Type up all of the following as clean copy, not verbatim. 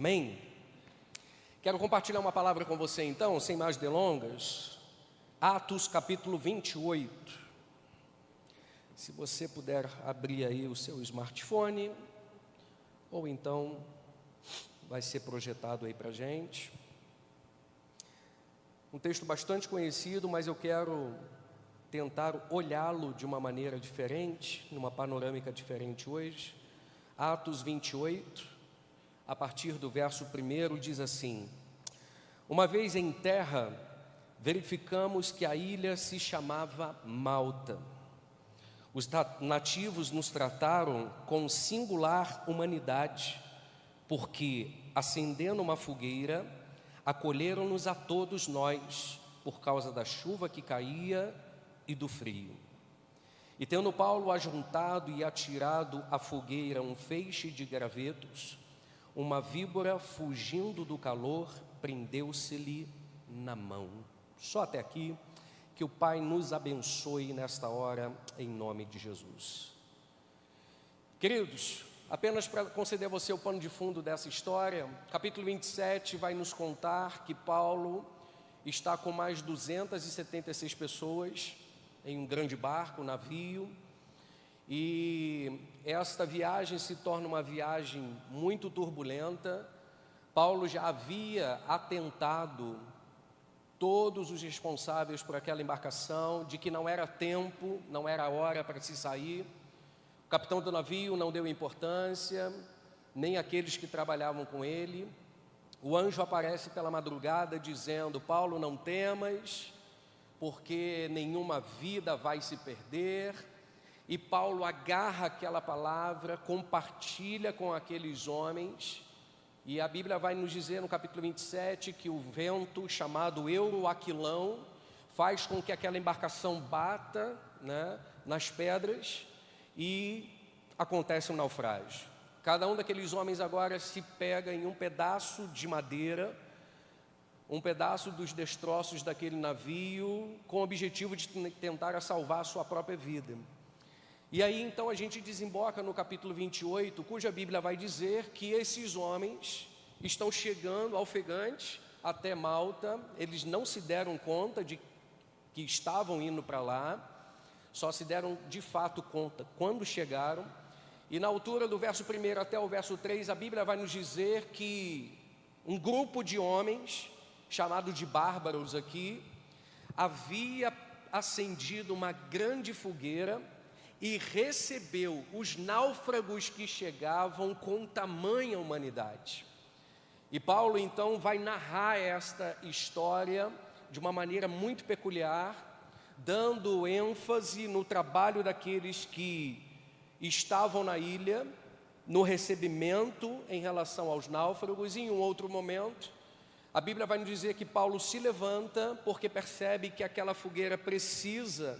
Amém? Quero compartilhar uma palavra com você então, sem mais delongas. Atos capítulo 28. Se você puder abrir aí o seu smartphone, ou então vai ser projetado aí para a gente. Um texto bastante conhecido, mas eu quero tentar olhá-lo de uma maneira diferente, numa panorâmica diferente hoje. Atos 28, a partir do verso 1, diz assim: Uma vez em terra, verificamos que a ilha se chamava Malta. Os nativos nos trataram com singular humanidade, porque, acendendo uma fogueira, acolheram-nos a todos nós, por causa da chuva que caía e do frio. E tendo Paulo ajuntado e atirado à fogueira um feixe de gravetos, uma víbora, fugindo do calor, prendeu-se-lhe na mão. Só até aqui. Que o Pai nos abençoe nesta hora, em nome de Jesus. Queridos, apenas para conceder a você o pano de fundo dessa história, capítulo 27 vai nos contar que Paulo está com mais 276 pessoas em um grande barco, navio, e esta viagem se torna uma viagem muito turbulenta. Paulo já havia atentado todos os responsáveis por aquela embarcação, de que não era tempo, não era hora para se sair. O capitão do navio não deu importância, nem aqueles que trabalhavam com ele. O anjo aparece pela madrugada dizendo: Paulo, não temas, porque nenhuma vida vai se perder. E Paulo agarra aquela palavra, compartilha com aqueles homens. E a Bíblia vai nos dizer no capítulo 27 que o vento chamado Euroaquilão faz com que aquela embarcação bata, nas pedras, e acontece um naufrágio. Cada um daqueles homens agora se pega em um pedaço de madeira, um pedaço dos destroços daquele navio, com o objetivo de tentar salvar a sua própria vida. E aí então a gente desemboca no capítulo 28, cuja Bíblia vai dizer que esses homens estão chegando ofegantes até Malta. Eles não se deram conta de que estavam indo para lá, só se deram de fato conta quando chegaram. E na altura do verso 1 até o verso 3, a Bíblia vai nos dizer que um grupo de homens, chamado de bárbaros aqui, havia acendido uma grande fogueira e recebeu os náufragos que chegavam com tamanha humanidade. E Paulo então vai narrar esta história de uma maneira muito peculiar, dando ênfase no trabalho daqueles que estavam na ilha, no recebimento em relação aos náufragos. E em um outro momento, a Bíblia vai nos dizer que Paulo se levanta porque percebe que aquela fogueira precisa,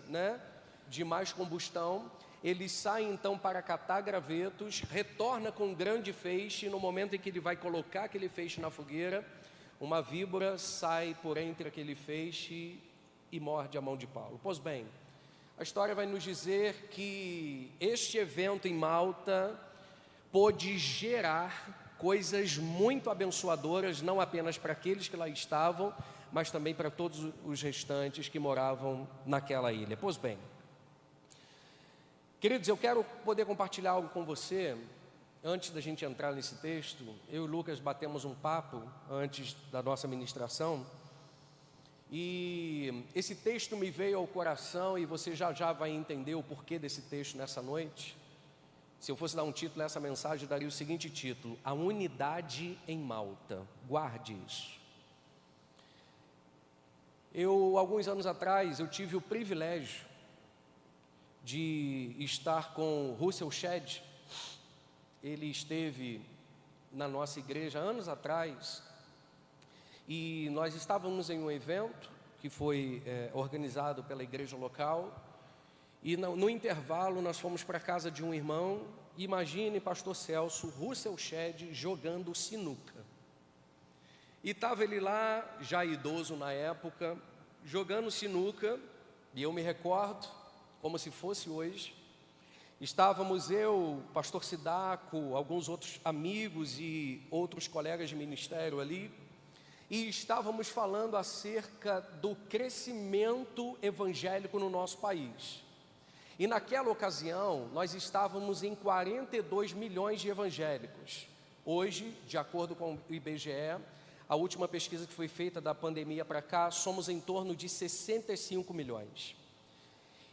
de mais combustão. Ele sai então para catar gravetos, retorna com um grande feixe. No momento em que ele vai colocar aquele feixe na fogueira, uma víbora sai por entre aquele feixe e morde a mão de Paulo. Pois bem, a história vai nos dizer que este evento em Malta pôde gerar coisas muito abençoadoras, não apenas para aqueles que lá estavam, mas também para todos os restantes que moravam naquela ilha. Pois bem, queridos, eu quero poder compartilhar algo com você. Antes da gente entrar nesse texto, eu e o Lucas batemos um papo antes da nossa ministração, e esse texto me veio ao coração, e você já vai entender o porquê desse texto nessa noite. Se eu fosse dar um título a essa mensagem, eu daria o seguinte título: A Unidade em Malta. Guarde isso. Alguns anos atrás, eu tive o privilégio de estar com o Russell Shedd. Ele esteve na nossa igreja anos atrás, e nós estávamos em um evento que foi organizado pela igreja local, e no intervalo nós fomos para a casa de um irmão. Imagine, pastor Celso, Russell Shedd jogando sinuca. E estava ele lá, já idoso na época, jogando sinuca, e eu me recordo como se fosse hoje. Estávamos eu, pastor Sidaco, alguns outros amigos e outros colegas de ministério ali, e estávamos falando acerca do crescimento evangélico no nosso país. E naquela ocasião, nós estávamos em 42 milhões de evangélicos. Hoje, de acordo com o IBGE, a última pesquisa que foi feita da pandemia para cá, somos em torno de 65 milhões.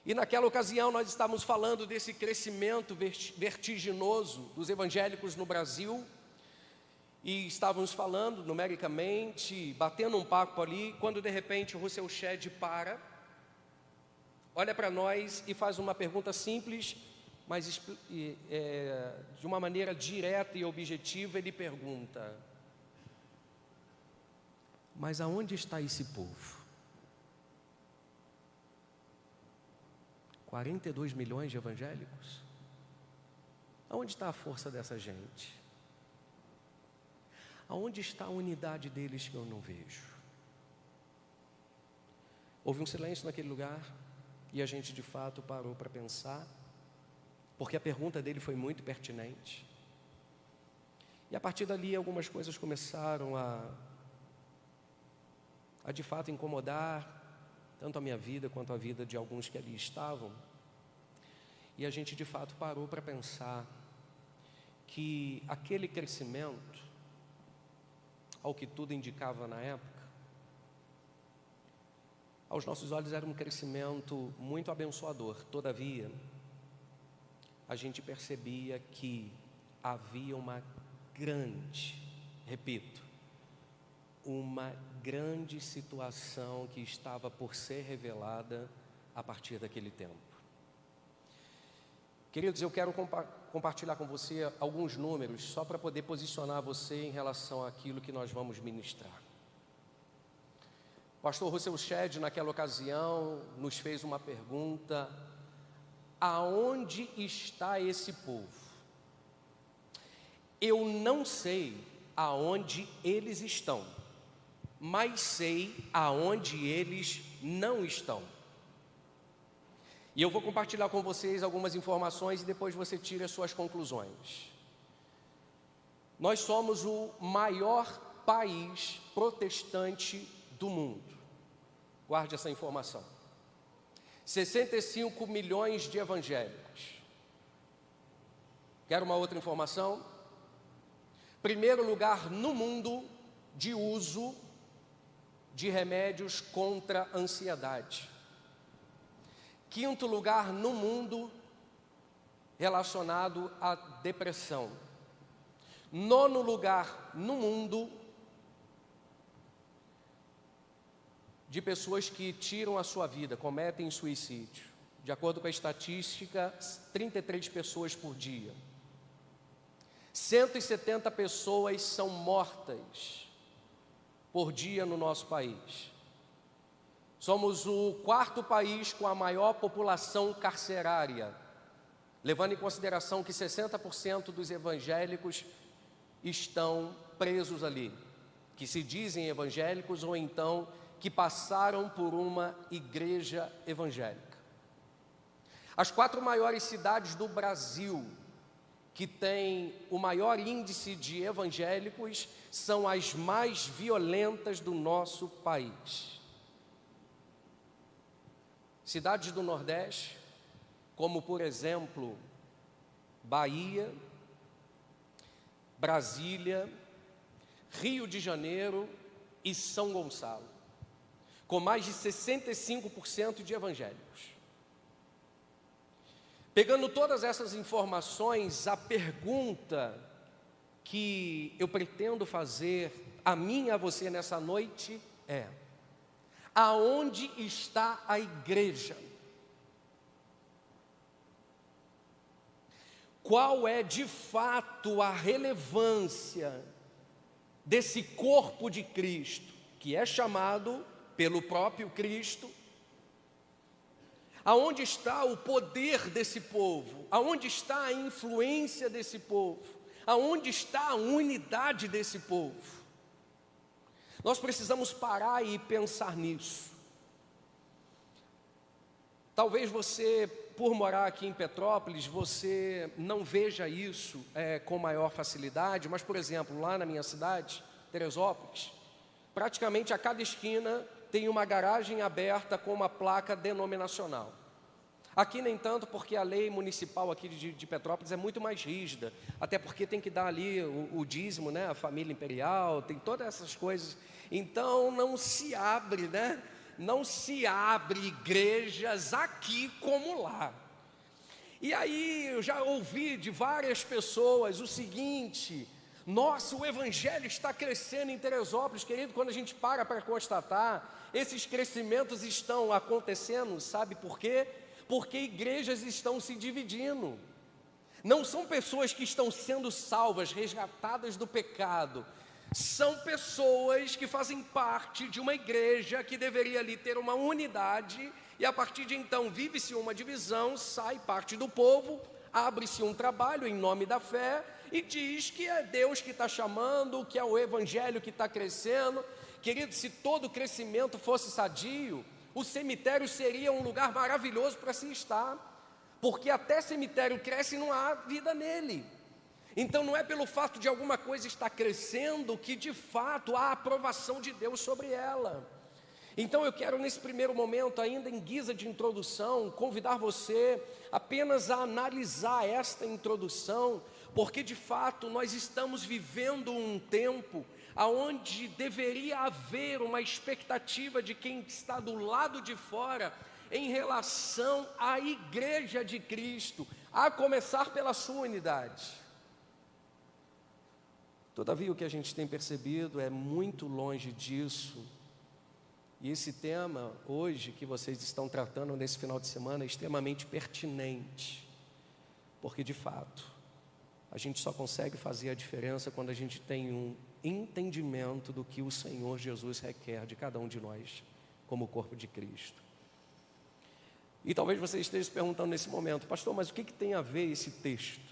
E naquela ocasião nós estávamos falando desse crescimento vertiginoso dos evangélicos no Brasil, e estávamos falando numericamente, batendo um papo ali, quando de repente o Russell Shedd para, olha para nós e faz uma pergunta simples, mas de uma maneira direta e objetiva. Ele pergunta: mas aonde está esse povo? 42 milhões de evangélicos? Aonde está a força dessa gente? Aonde está a unidade deles que eu não vejo? Houve um silêncio naquele lugar e a gente de fato parou para pensar, porque a pergunta dele foi muito pertinente. E a partir dali algumas coisas começaram a de fato incomodar tanto a minha vida quanto a vida de alguns que ali estavam. E a gente de fato parou para pensar que aquele crescimento, ao que tudo indicava na época, aos nossos olhos era um crescimento muito abençoador. Todavia, a gente percebia que havia uma grande, repito, uma grande situação que estava por ser revelada a partir daquele tempo. Queridos, eu quero compartilhar com você alguns números, só para poder posicionar você em relação àquilo que nós vamos ministrar. O pastor Russell Shedd, naquela ocasião, nos fez uma pergunta: aonde está esse povo? Eu não sei aonde eles estão, mas sei aonde eles não estão. E eu vou compartilhar com vocês algumas informações e depois você tira as suas conclusões. Nós somos o maior país protestante do mundo. Guarde essa informação. 65 milhões de evangélicos. Quer uma outra informação? Primeiro lugar no mundo de uso de remédios contra a ansiedade. Quinto lugar no mundo relacionado à depressão. Nono lugar no mundo de pessoas que tiram a sua vida, cometem suicídio. De acordo com a estatística, 33 pessoas por dia. 170 pessoas são mortas por dia no nosso país. Somos o quarto país com a maior população carcerária, levando em consideração que 60% dos evangélicos estão presos ali, que se dizem evangélicos ou então que passaram por uma igreja evangélica. As 4 maiores cidades do Brasil que têm o maior índice de evangélicos são as mais violentas do nosso país. Cidades do Nordeste, como por exemplo, Bahia, Brasília, Rio de Janeiro e São Gonçalo, com mais de 65% de evangélicos. Pegando todas essas informações, a pergunta que eu pretendo fazer a mim e a você nessa noite é: aonde está a igreja? Qual é de fato a relevância desse corpo de Cristo, que é chamado pelo próprio Cristo? Aonde está o poder desse povo? Aonde está a influência desse povo? Aonde está a unidade desse povo? Nós precisamos parar e pensar nisso. Talvez você por morar aqui em Petrópolis, você não veja isso com maior facilidade, mas, por exemplo, lá na minha cidade, Teresópolis, praticamente a cada esquina tem uma garagem aberta com uma placa denominacional. Aqui nem tanto, porque a lei municipal aqui de Petrópolis é muito mais rígida, até porque tem que dar ali o dízimo, né? A família imperial, tem todas essas coisas. Então não se abre, né? Não se abre igrejas aqui como lá. E aí eu já ouvi de várias pessoas o seguinte: nossa, o evangelho está crescendo em Teresópolis, querido. Quando a gente para constatar, esses crescimentos estão acontecendo, sabe por quê? Porque igrejas estão se dividindo. Não são pessoas que estão sendo salvas, resgatadas do pecado. São pessoas que fazem parte de uma igreja que deveria ali ter uma unidade, e a partir de então vive-se uma divisão, sai parte do povo, abre-se um trabalho em nome da fé e diz que é Deus que está chamando, que é o evangelho que está crescendo. Querido, se todo crescimento fosse sadio, o cemitério seria um lugar maravilhoso para se estar, porque até cemitério cresce e não há vida nele. Então não é pelo fato de alguma coisa estar crescendo que de fato há aprovação de Deus sobre ela. Então eu quero nesse primeiro momento, ainda em guisa de introdução, convidar você apenas a analisar esta introdução, porque de fato nós estamos vivendo um tempo aonde deveria haver uma expectativa de quem está do lado de fora em relação à igreja de Cristo, a começar pela sua unidade. Todavia, o que a gente tem percebido é muito longe disso. E esse tema, hoje, que vocês estão tratando nesse final de semana, é extremamente pertinente. Porque, de fato, a gente só consegue fazer a diferença quando a gente tem um entendimento do que o Senhor Jesus requer de cada um de nós, como corpo de Cristo. E talvez você esteja se perguntando nesse momento: pastor, mas o que tem a ver esse texto?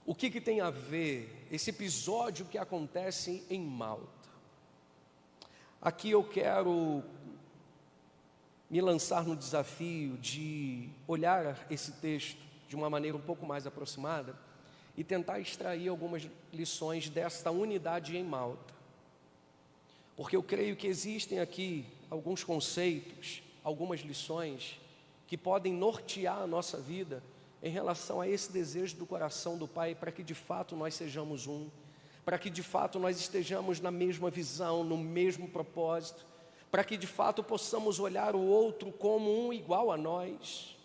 O que tem a ver esse episódio que acontece em Malta? Aqui eu quero me lançar no desafio de olhar esse texto de uma maneira um pouco mais aproximada e tentar extrair algumas lições desta unidade em Malta. Porque eu creio que existem aqui alguns conceitos, algumas lições que podem nortear a nossa vida em relação a esse desejo do coração do Pai, para que de fato nós sejamos um, para que de fato nós estejamos na mesma visão, no mesmo propósito, para que de fato possamos olhar o outro como um igual a nós.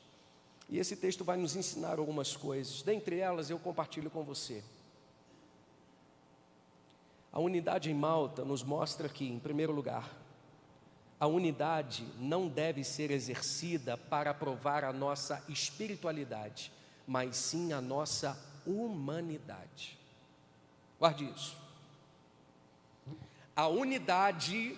E esse texto vai nos ensinar algumas coisas, dentre elas eu compartilho com você. A unidade em Malta nos mostra que, em primeiro lugar, a unidade não deve ser exercida para provar a nossa espiritualidade, mas sim a nossa humanidade. Guarde isso. A unidade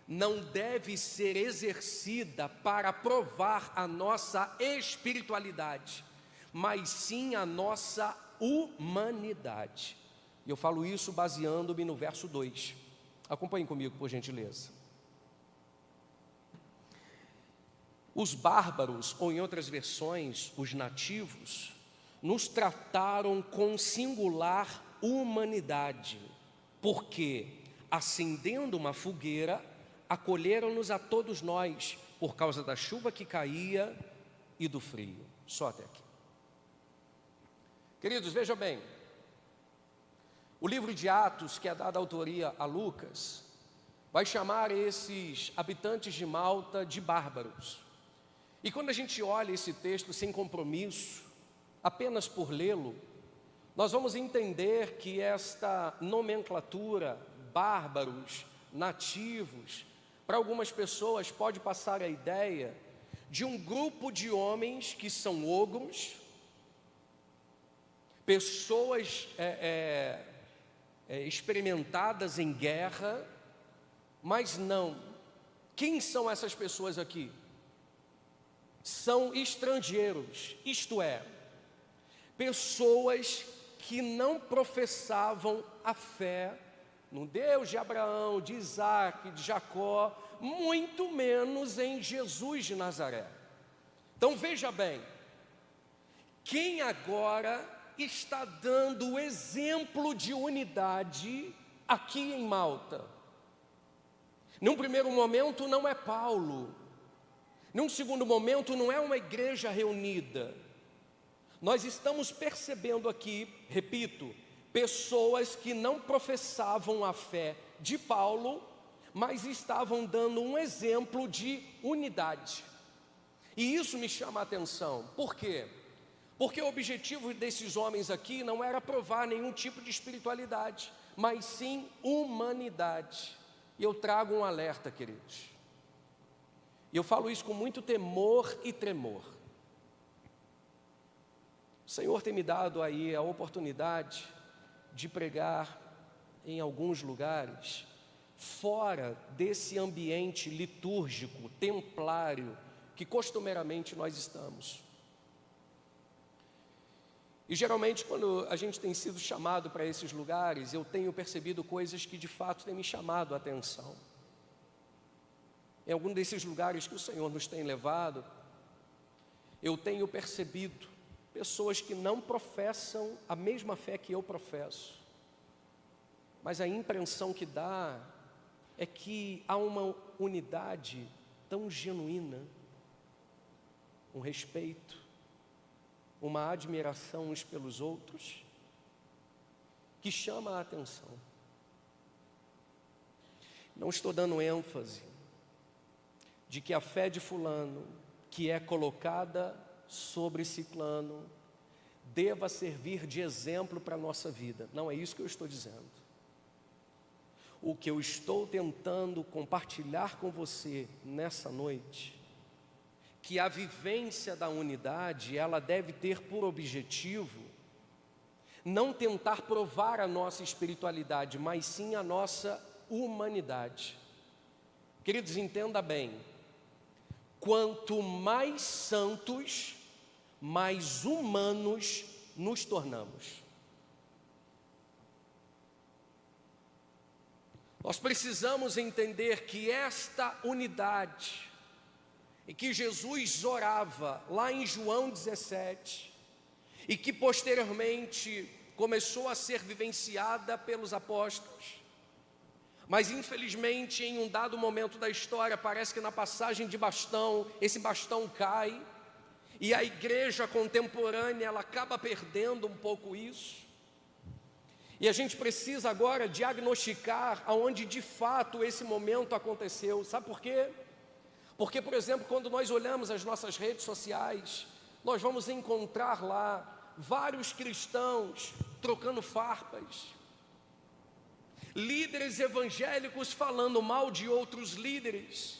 não deve ser exercida para provar a nossa espiritualidade, mas sim a nossa humanidade. E eu falo isso baseando-me no verso 2. Acompanhem comigo, por gentileza. Os bárbaros, ou em outras versões, os nativos, nos trataram com singular humanidade, porque, acendendo uma fogueira, acolheram-nos a todos nós, por causa da chuva que caía e do frio. Só até aqui. Queridos, vejam bem, o livro de Atos, que é dado autoria a Lucas, vai chamar esses habitantes de Malta de bárbaros. E quando a gente olha esse texto sem compromisso, apenas por lê-lo, nós vamos entender que esta nomenclatura, bárbaros, nativos, para algumas pessoas pode passar a ideia de um grupo de homens que são ogros, pessoas experimentadas em guerra, mas não. Quem são essas pessoas aqui? São estrangeiros, isto é, pessoas que não professavam a fé no Deus de Abraão, de Isaac, de Jacó, muito menos em Jesus de Nazaré. Então veja bem, quem agora está dando o exemplo de unidade aqui em Malta? Num primeiro momento não é Paulo, num segundo momento não é uma igreja reunida. Nós estamos percebendo aqui, repito, pessoas que não professavam a fé de Paulo, mas estavam dando um exemplo de unidade. E isso me chama a atenção. Por quê? Porque o objetivo desses homens aqui não era provar nenhum tipo de espiritualidade, mas sim humanidade. E eu trago um alerta, queridos. E eu falo isso com muito temor e tremor. O Senhor tem me dado aí a oportunidade de pregar em alguns lugares, fora desse ambiente litúrgico, templário, que costumeiramente nós estamos. E geralmente quando a gente tem sido chamado para esses lugares, eu tenho percebido coisas que de fato têm me chamado a atenção. Em algum desses lugares que o Senhor nos tem levado, eu tenho percebido pessoas que não professam a mesma fé que eu professo, mas a impressão que dá é que há uma unidade tão genuína, um respeito, uma admiração uns pelos outros, que chama a atenção. Não estou dando ênfase de que a fé de fulano, que é colocada sobre ciclano, deva servir de exemplo para a nossa vida. Não é isso que eu estou dizendo. O que eu estou tentando compartilhar com você nessa noite, que a vivência da unidade, ela deve ter por objetivo não tentar provar a nossa espiritualidade, mas sim a nossa humanidade. Queridos, entenda bem, quanto mais santos, mais humanos nos tornamos. Nós precisamos entender que esta unidade, e que Jesus orava lá em João 17, e que posteriormente começou a ser vivenciada pelos apóstolos, mas infelizmente em um dado momento da história, parece que na passagem de bastão, esse bastão cai, e a igreja contemporânea, ela acaba perdendo um pouco isso, e a gente precisa agora diagnosticar aonde de fato esse momento aconteceu. Sabe por quê? Porque, por exemplo, quando nós olhamos as nossas redes sociais, nós vamos encontrar lá vários cristãos trocando farpas, líderes evangélicos falando mal de outros líderes.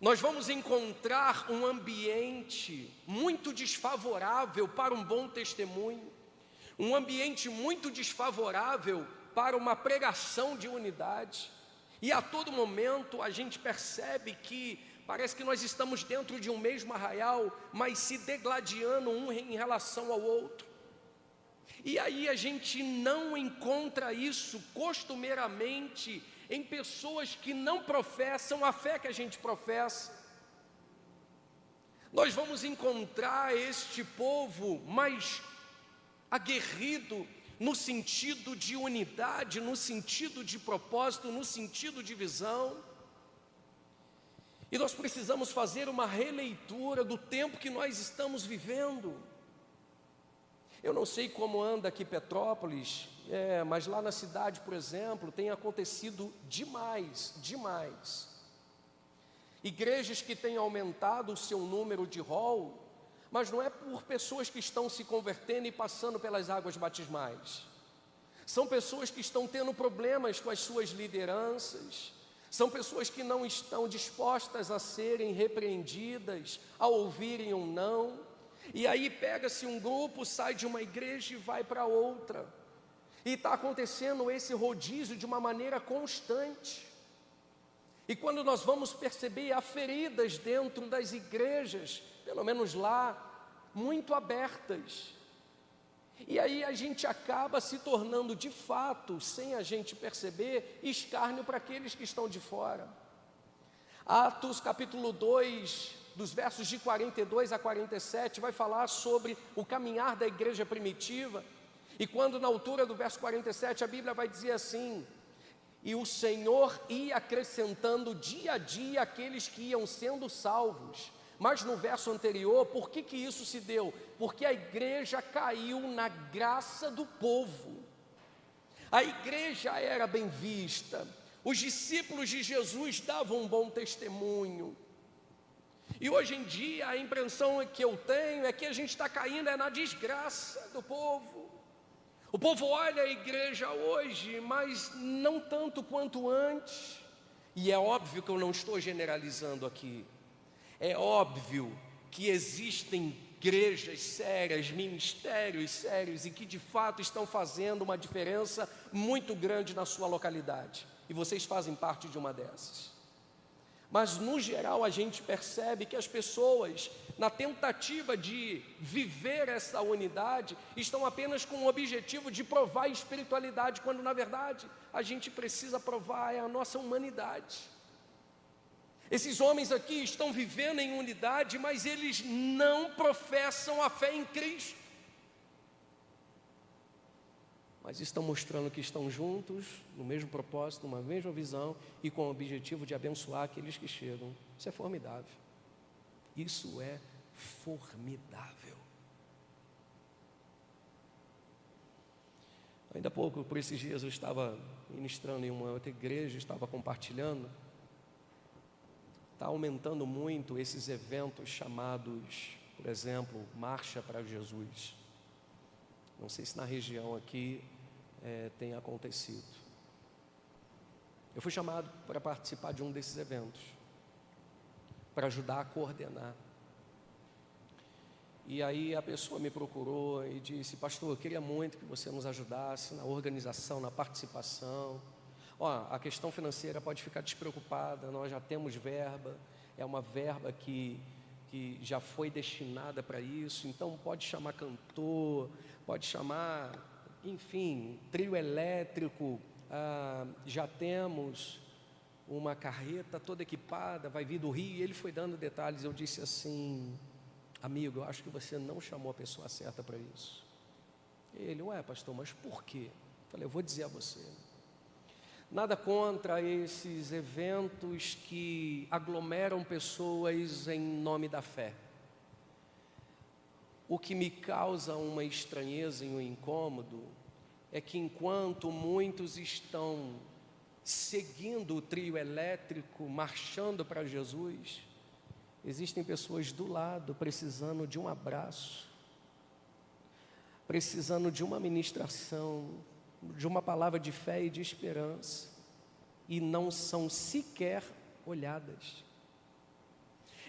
Nós vamos encontrar um ambiente muito desfavorável para um bom testemunho, um ambiente muito desfavorável para uma pregação de unidade. E a todo momento a gente percebe que parece que nós estamos dentro de um mesmo arraial, mas se degladiando um em relação ao outro. E aí a gente não encontra isso costumeiramente em pessoas que não professam a fé que a gente professa. Nós vamos encontrar este povo mais aguerrido no sentido de unidade, no sentido de propósito, no sentido de visão. E nós precisamos fazer uma releitura do tempo que nós estamos vivendo. Eu não sei como anda aqui Petrópolis, mas lá na cidade, por exemplo, tem acontecido demais. Igrejas que têm aumentado o seu número de hall, mas não é por pessoas que estão se convertendo e passando pelas águas batismais. São pessoas que estão tendo problemas com as suas lideranças, são pessoas que não estão dispostas a serem repreendidas, a ouvirem um não. E aí pega-se um grupo, sai de uma igreja e vai para outra. E está acontecendo esse rodízio de uma maneira constante. E quando nós vamos perceber, há feridas dentro das igrejas, pelo menos lá, muito abertas. E aí a gente acaba se tornando de fato, sem a gente perceber, escárnio para aqueles que estão de fora. Atos capítulo 2, dos versos de 42 a 47, vai falar sobre o caminhar da igreja primitiva. E quando na altura do verso 47, a Bíblia vai dizer assim: e o Senhor ia acrescentando dia a dia aqueles que iam sendo salvos. Mas no verso anterior, por que isso se deu? Porque a igreja caiu na graça do povo. A igreja era bem vista, os discípulos de Jesus davam um bom testemunho. E hoje em dia a impressão que eu tenho é que a gente está caindo na desgraça do povo. O povo olha a igreja hoje, mas não tanto quanto antes. E é óbvio que eu não estou generalizando aqui. É óbvio que existem igrejas sérias, ministérios sérios e que de fato estão fazendo uma diferença muito grande na sua localidade. E vocês fazem parte de uma dessas. Mas no geral a gente percebe que as pessoas, na tentativa de viver essa unidade, estão apenas com o objetivo de provar a espiritualidade, quando na verdade a gente precisa provar a nossa humanidade. Esses homens aqui estão vivendo em unidade, mas eles não professam a fé em Cristo. Mas estão mostrando que estão juntos, no mesmo propósito, numa mesma visão e com o objetivo de abençoar aqueles que chegam. Isso é formidável. Isso é formidável. Ainda há pouco, por esses dias, eu estava ministrando em uma outra igreja, estava compartilhando. Está aumentando muito esses eventos chamados, por exemplo, Marcha para Jesus. Não sei se na região aqui tem acontecido. Eu fui chamado para participar de um desses eventos, para ajudar a coordenar. E aí a pessoa me procurou e disse: pastor, eu queria muito que você nos ajudasse na organização, na participação. A questão financeira pode ficar despreocupada, nós já temos verba, é uma verba que já foi destinada para isso, então pode chamar cantor, pode chamar, enfim, trio elétrico, já temos uma carreta toda equipada, vai vir do Rio. E ele foi dando detalhes. Eu disse assim: amigo, eu acho que você não chamou a pessoa certa para isso. Ele: ué, pastor, mas por quê? Eu falei: eu vou dizer a você. Nada contra esses eventos que aglomeram pessoas em nome da fé. O que me causa uma estranheza e um incômodo é que enquanto muitos estão seguindo o trio elétrico, marchando para Jesus, existem pessoas do lado precisando de um abraço, precisando de uma ministração, de uma palavra de fé e de esperança, e não são sequer olhadas.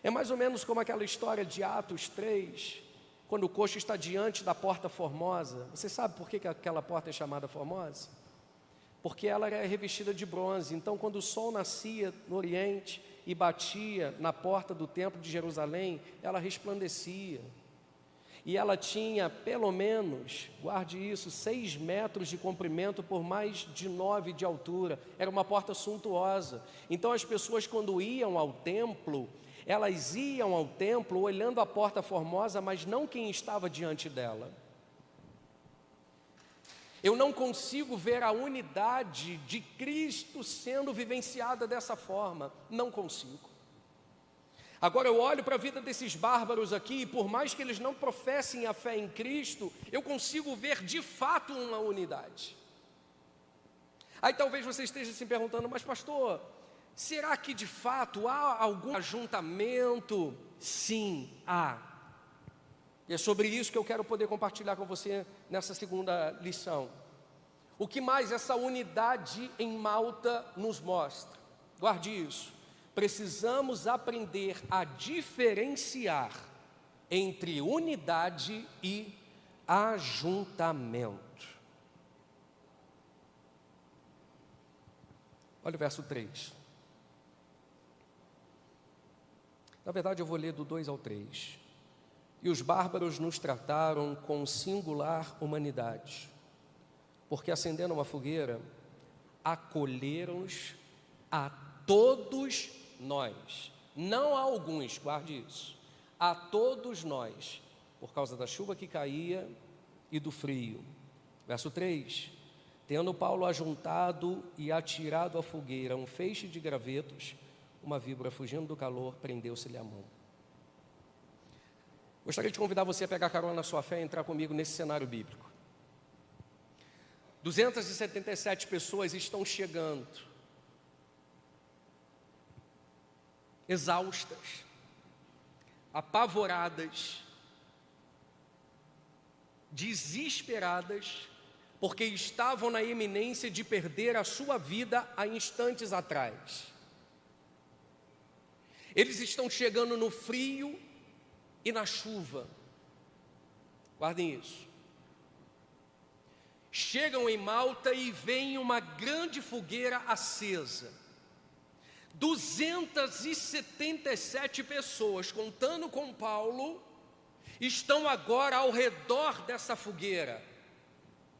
É mais ou menos como aquela história de Atos 3, quando o coxo está diante da porta formosa. Você sabe por que aquela porta é chamada formosa? Porque ela era revestida de bronze. Então, quando o sol nascia no oriente e batia na porta do templo de Jerusalém, ela resplandecia. E ela tinha pelo menos, guarde isso, 6 metros de comprimento por mais de 9 de altura. Era uma porta suntuosa. Então as pessoas, quando iam ao templo, elas iam ao templo olhando a porta formosa, mas não quem estava diante dela. Eu não consigo ver a unidade de Cristo sendo vivenciada dessa forma. Não consigo. Agora eu olho para a vida desses bárbaros aqui, e por mais que eles não professem a fé em Cristo, eu consigo ver de fato uma unidade. Aí talvez você esteja se perguntando: mas pastor, será que de fato há algum ajuntamento? Sim, há. E é sobre isso que eu quero poder compartilhar com você nessa segunda lição. O que mais essa unidade em Malta nos mostra? Guarde isso. Precisamos aprender a diferenciar entre unidade e ajuntamento. Olha o verso 3. Na verdade, eu vou ler do 2 ao 3. E os bárbaros nos trataram com singular humanidade, porque acendendo uma fogueira, acolheram-nos a todos nós, não a alguns, guarde isso, a todos nós, por causa da chuva que caía e do frio. Verso 3: tendo Paulo ajuntado e atirado à fogueira um feixe de gravetos, uma víbora, fugindo do calor, prendeu-se-lhe a mão. Gostaria de convidar você a pegar carona na sua fé e entrar comigo nesse cenário bíblico. 277 pessoas estão chegando, exaustas, apavoradas, desesperadas, porque estavam na iminência de perder a sua vida há instantes atrás. Eles estão chegando no frio e na chuva. Guardem isso. Chegam em Malta e veem uma grande fogueira acesa. 277 pessoas, contando com Paulo, estão agora ao redor dessa fogueira.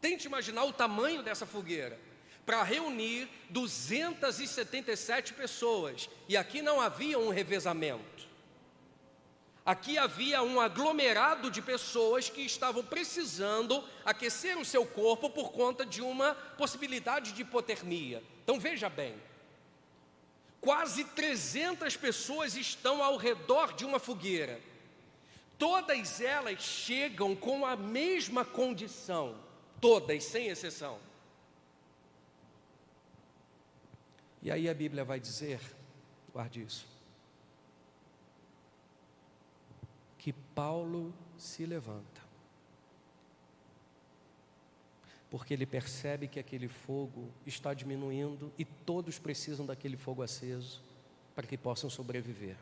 Tente imaginar o tamanho dessa fogueira. Para reunir 277 pessoas. E aqui não havia um revezamento. Aqui havia um aglomerado de pessoas que estavam precisando aquecer o seu corpo por conta de uma possibilidade de hipotermia. Então veja bem, quase 300 pessoas estão ao redor de uma fogueira. Todas elas chegam com a mesma condição, todas, sem exceção. E aí a Bíblia vai dizer, guarde isso, que Paulo se levanta, porque ele percebe que aquele fogo está diminuindo e todos precisam daquele fogo aceso para que possam sobreviver.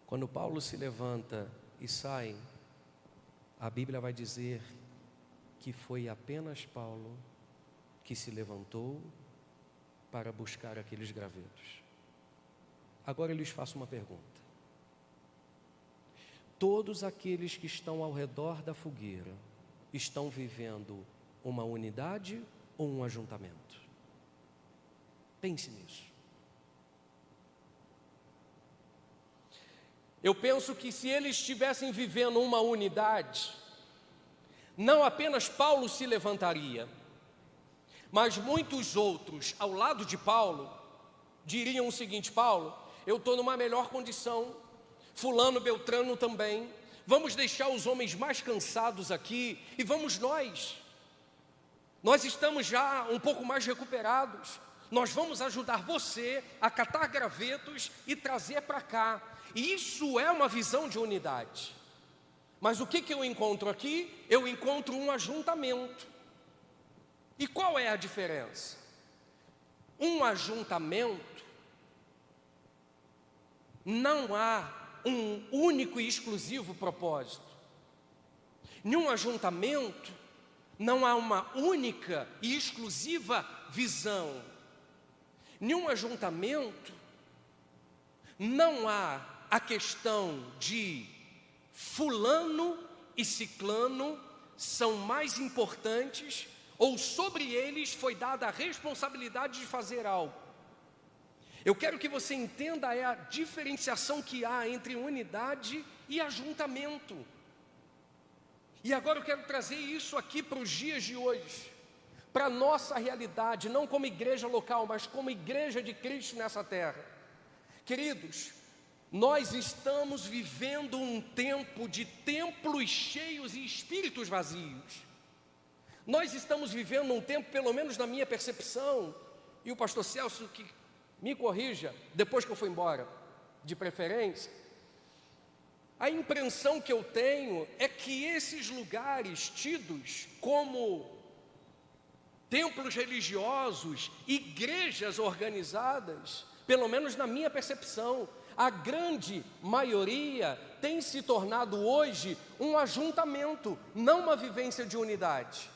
Quando Paulo se levanta e sai, a Bíblia vai dizer que foi apenas Paulo que se levantou para buscar aqueles gravetos. Agora eu lhes faço uma pergunta. Todos aqueles que estão ao redor da fogueira estão vivendo uma unidade ou um ajuntamento? Pense nisso. Eu penso que se eles estivessem vivendo uma unidade, não apenas Paulo se levantaria, mas muitos outros ao lado de Paulo diriam o seguinte: Paulo, eu estou numa melhor condição, fulano, beltrano também, vamos deixar os homens mais cansados aqui e vamos nós estamos já um pouco mais recuperados, nós vamos ajudar você a catar gravetos e trazer para cá. E isso é uma visão de unidade. Mas o que eu encontro aqui? Eu encontro um ajuntamento. E qual é a diferença? Um ajuntamento, não há um único e exclusivo propósito. Em um ajuntamento, não há uma única e exclusiva visão. Em um ajuntamento, não há a questão de fulano e ciclano são mais importantes ou sobre eles foi dada a responsabilidade de fazer algo. Eu quero que você entenda a diferenciação que há entre unidade e ajuntamento. E agora eu quero trazer isso aqui para os dias de hoje, para a nossa realidade, não como igreja local, mas como igreja de Cristo nessa terra. Queridos, nós estamos vivendo um tempo de templos cheios e espíritos vazios. Nós estamos vivendo um tempo, pelo menos na minha percepção, e o pastor Celso que me corrija depois que eu for embora, de preferência, a impressão que eu tenho é que esses lugares tidos como templos religiosos, igrejas organizadas, pelo menos na minha percepção, a grande maioria tem se tornado hoje um ajuntamento, não uma vivência de unidade.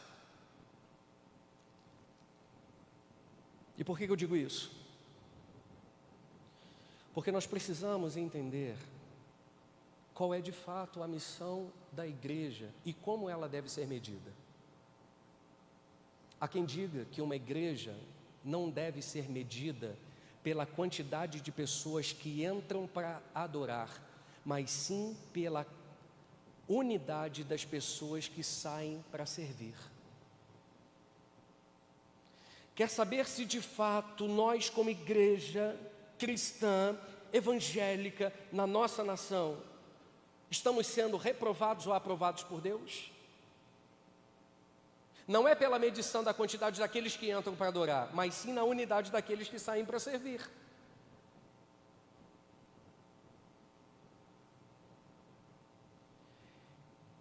E por que eu digo isso? Porque nós precisamos entender qual é de fato a missão da igreja e como ela deve ser medida. Há quem diga que uma igreja não deve ser medida pela quantidade de pessoas que entram para adorar, mas sim pela unidade das pessoas que saem para servir. Quer saber se de fato nós, como igreja cristã, evangélica, na nossa nação, estamos sendo reprovados ou aprovados por Deus? Não é pela medição da quantidade daqueles que entram para adorar, mas sim na unidade daqueles que saem para servir.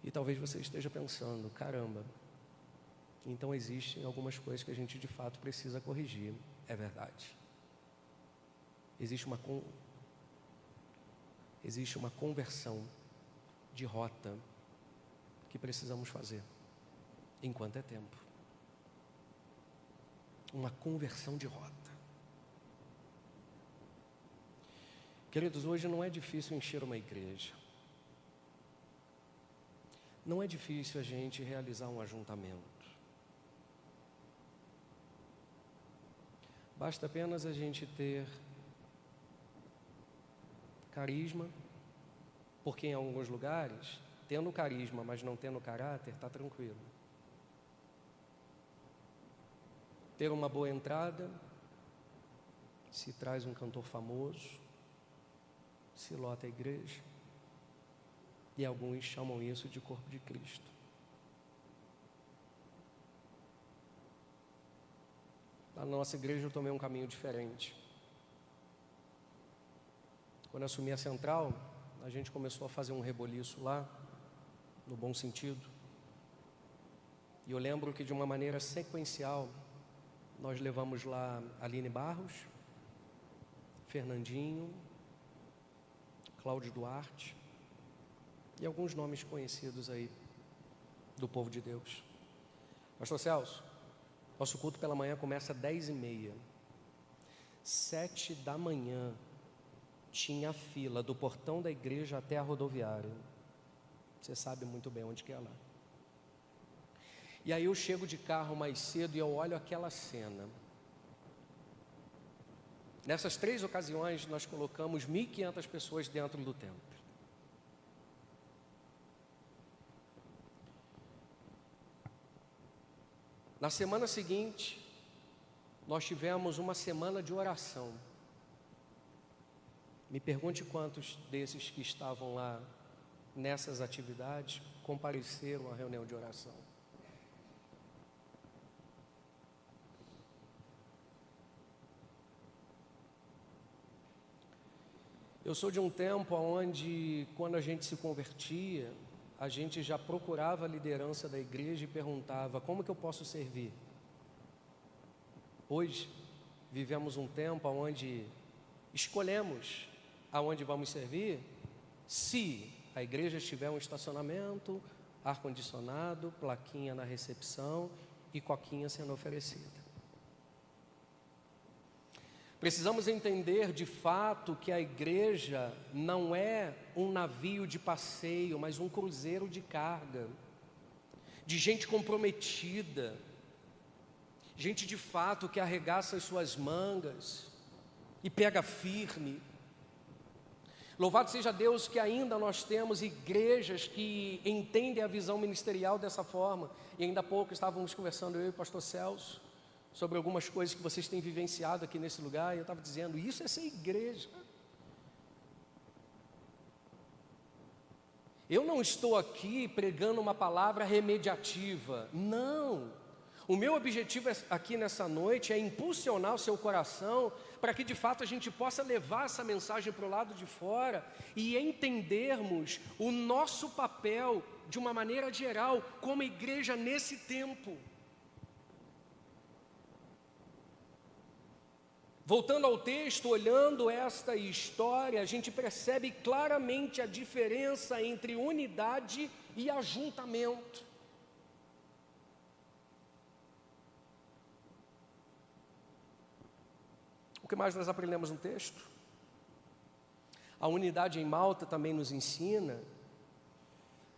E talvez você esteja pensando, caramba, então existem algumas coisas que a gente de fato precisa corrigir. É verdade. Existe uma conversão de rota que precisamos fazer enquanto é tempo. Uma conversão de rota. Queridos, hoje não é difícil encher uma igreja. Não é difícil a gente realizar um ajuntamento. Basta apenas a gente ter carisma, porque em alguns lugares, tendo carisma, mas não tendo caráter, está tranquilo. Ter uma boa entrada, se traz um cantor famoso, se lota a igreja, e alguns chamam isso de corpo de Cristo. Na nossa igreja eu tomei um caminho diferente. Quando eu assumi a central, a gente começou a fazer um reboliço lá, no bom sentido. E eu lembro que de uma maneira sequencial, nós levamos lá Aline Barros, Fernandinho, Cláudio Duarte e alguns nomes conhecidos aí do povo de Deus. Pastor Celso, nosso culto pela manhã começa às 10h30. 7h tinha fila do portão da igreja até a rodoviária. Você sabe muito bem onde que é lá. E aí eu chego de carro mais cedo e eu olho aquela cena. Nessas 3 ocasiões nós colocamos 1.500 pessoas dentro do templo. Na semana seguinte, nós tivemos uma semana de oração. Me pergunte quantos desses que estavam lá nessas atividades compareceram à reunião de oração. Eu sou de um tempo onde, quando a gente se convertia, a gente já procurava a liderança da igreja e perguntava, como que eu posso servir? Hoje, vivemos um tempo onde escolhemos aonde vamos servir, se a igreja tiver um estacionamento, ar-condicionado, plaquinha na recepção e coquinha sendo oferecida. Precisamos entender de fato que a igreja não é um navio de passeio, mas um cruzeiro de carga, de gente comprometida, gente de fato que arregaça as suas mangas e pega firme. Louvado seja Deus que ainda nós temos igrejas que entendem a visão ministerial dessa forma. E ainda há pouco estávamos conversando eu e o pastor Celso sobre algumas coisas que vocês têm vivenciado aqui nesse lugar, e eu estava dizendo, isso é ser igreja. Eu não estou aqui pregando uma palavra remediativa, não. O meu objetivo aqui nessa noite é impulsionar o seu coração para que de fato a gente possa levar essa mensagem para o lado de fora e entendermos o nosso papel de uma maneira geral como igreja nesse tempo. Voltando ao texto, olhando esta história, a gente percebe claramente a diferença entre unidade e ajuntamento. O que mais nós aprendemos no texto? A unidade em Malta também nos ensina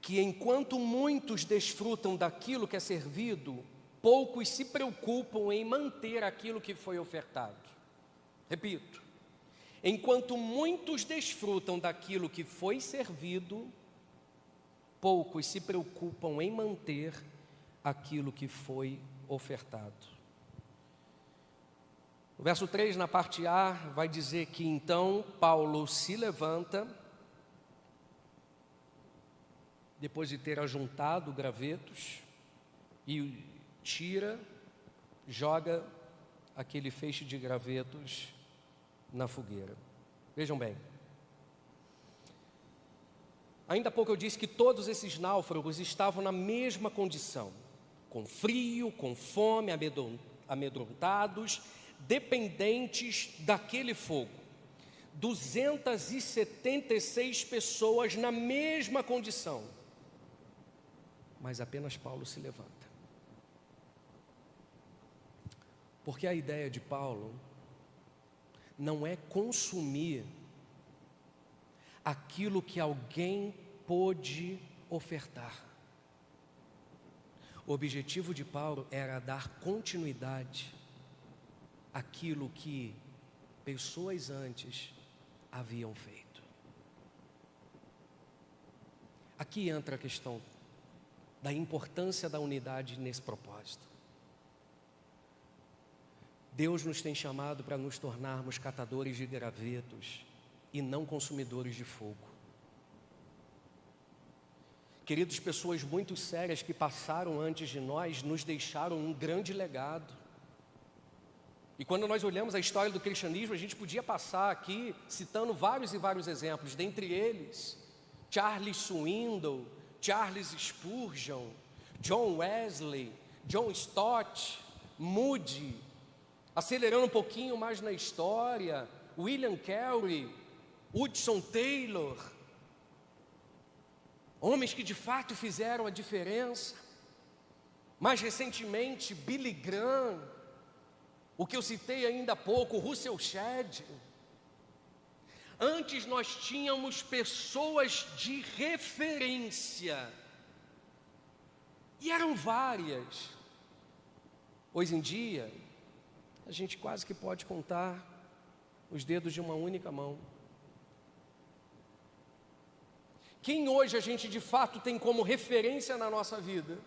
que enquanto muitos desfrutam daquilo que é servido, poucos se preocupam em manter aquilo que foi ofertado. Repito, enquanto muitos desfrutam daquilo que foi servido, poucos se preocupam em manter aquilo que foi ofertado. O verso 3, na parte A, vai dizer que então Paulo se levanta, depois de ter ajuntado gravetos, e joga aquele feixe de gravetos na fogueira. Vejam bem, ainda há pouco eu disse que todos esses náufragos estavam na mesma condição, com frio, com fome, amedrontados, dependentes daquele fogo. 276 pessoas na mesma condição, mas apenas Paulo se levanta. Porque a ideia de Paulo não é consumir aquilo que alguém pôde ofertar. O objetivo de Paulo era dar continuidade àquilo que pessoas antes haviam feito. Aqui entra a questão da importância da unidade nesse propósito. Deus nos tem chamado para nos tornarmos catadores de gravetos e não consumidores de fogo. Queridos, pessoas muito sérias que passaram antes de nós nos deixaram um grande legado. E quando nós olhamos a história do cristianismo, a gente podia passar aqui citando vários e vários exemplos, dentre eles Charles Swindoll, Charles Spurgeon, John Wesley, John Stott, Moody. Acelerando um pouquinho mais na história, William Carey, Hudson Taylor, homens que de fato fizeram a diferença. Mais recentemente, Billy Graham, o que eu citei ainda há pouco, Russell Shedd. Antes nós tínhamos pessoas de referência, e eram várias. Hoje em dia, a gente quase que pode contar os dedos de uma única mão. Quem hoje a gente de fato tem como referência na nossa vida?